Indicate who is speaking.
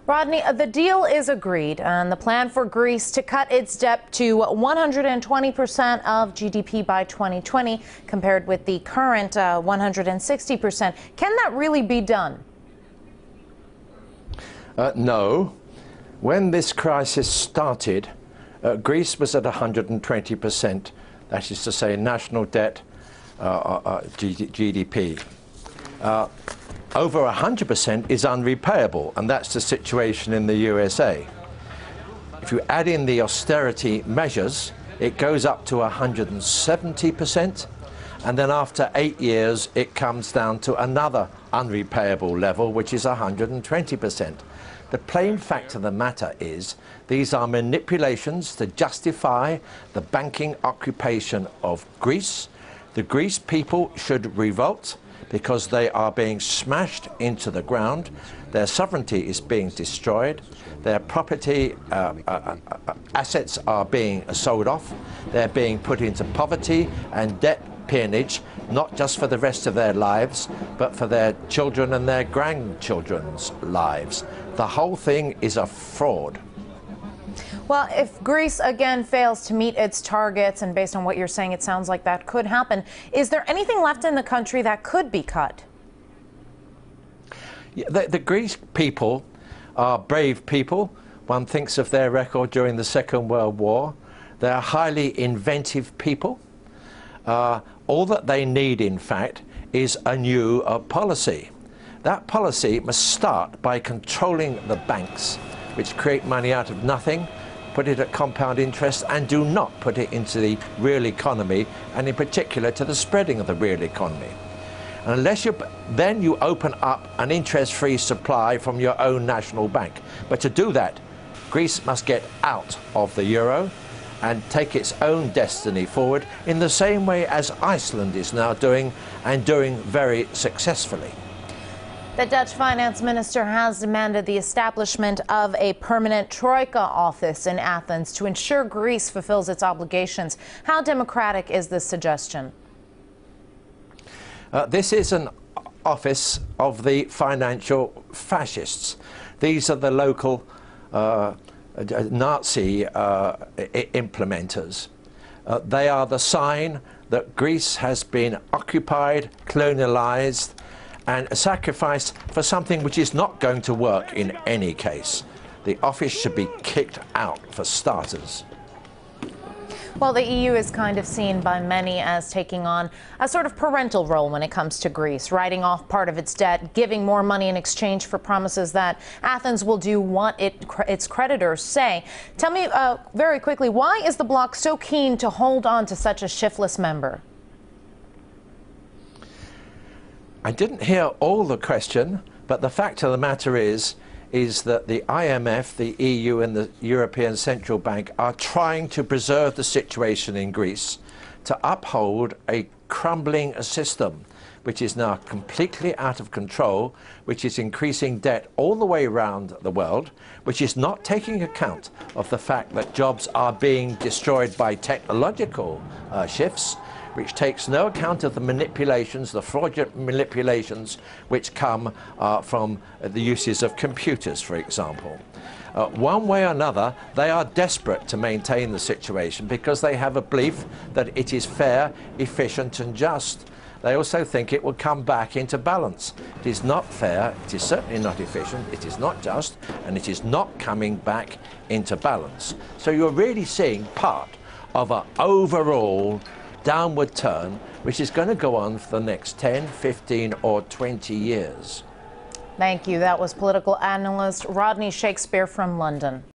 Speaker 1: Rodney, the deal is agreed, and the plan for Greece to cut its debt to 120% of GDP by 2020, compared with the current 160%. Can that really be done?
Speaker 2: No. When this crisis started, Greece was at 120%, that is to say, national debt, GDP. Over 100% is unrepayable, and that's the situation in the USA. If you add in the austerity measures, it goes up to 170%, and then after 8 years it comes down to another unrepayable level, which is 120%. The plain fact of the matter is these are manipulations to justify the banking occupation of Greece. The Greece people should revolt, because they are being smashed into the ground. Their sovereignty is being destroyed. Their property assets are being sold off. They're being put into poverty and debt peonage, not just for the rest of their lives, but for their children and their grandchildren's lives. The whole thing is a fraud.
Speaker 1: Well, if Greece again fails to meet its targets, and based on what you're saying, it sounds like that could happen, is there anything left in the country that could be cut?
Speaker 2: Yeah, the Greek people are brave people. One thinks of their record during the Second World War. They're highly inventive people. All that they need, in fact, is a new policy. That policy must start by controlling the banks, which create money out of nothing, put it at compound interest, and do not put it into the real economy, and in particular to the spreading of the real economy. And unless then you open up an interest-free supply from your own national bank. But to do that, Greece must get out of the euro and take its own destiny forward in the same way as Iceland is now doing, and doing very successfully.
Speaker 1: The Dutch finance minister has demanded the establishment of a permanent troika office in Athens to ensure Greece fulfills its obligations. How democratic is this suggestion?
Speaker 2: This is an office of the financial fascists. These are the local Nazi implementers. They are the sign that Greece has been occupied, colonialized, and sacrificed for something which is not going to work in any case. The office should be kicked out, for starters.
Speaker 1: Well, the EU is kind of seen by many as taking on a sort of parental role when it comes to Greece, writing off part of its debt, giving more money in exchange for promises that Athens will do what its creditors say. Tell me very quickly, why is the bloc so keen to hold on to such a shiftless member?
Speaker 2: I didn't hear all the question, but the fact of the matter is that the IMF, the EU and the European Central Bank are trying to preserve the situation in Greece, to uphold a crumbling system which is now completely out of control, which is increasing debt all the way around the world, which is not taking account of the fact that jobs are being destroyed by technological shifts, which takes no account of the manipulations, the fraudulent manipulations which come from the uses of computers, for example. One way or another, they are desperate to maintain the situation because they have a belief that it is fair, efficient and just. They also think it will come back into balance. It is not fair, it is certainly not efficient, it is not just, and it is not coming back into balance. So you're really seeing part of an overall downward turn, which is going to go on for the next 10, 15 or 20 years.
Speaker 1: Thank you. That was political analyst Rodney Shakespeare from London.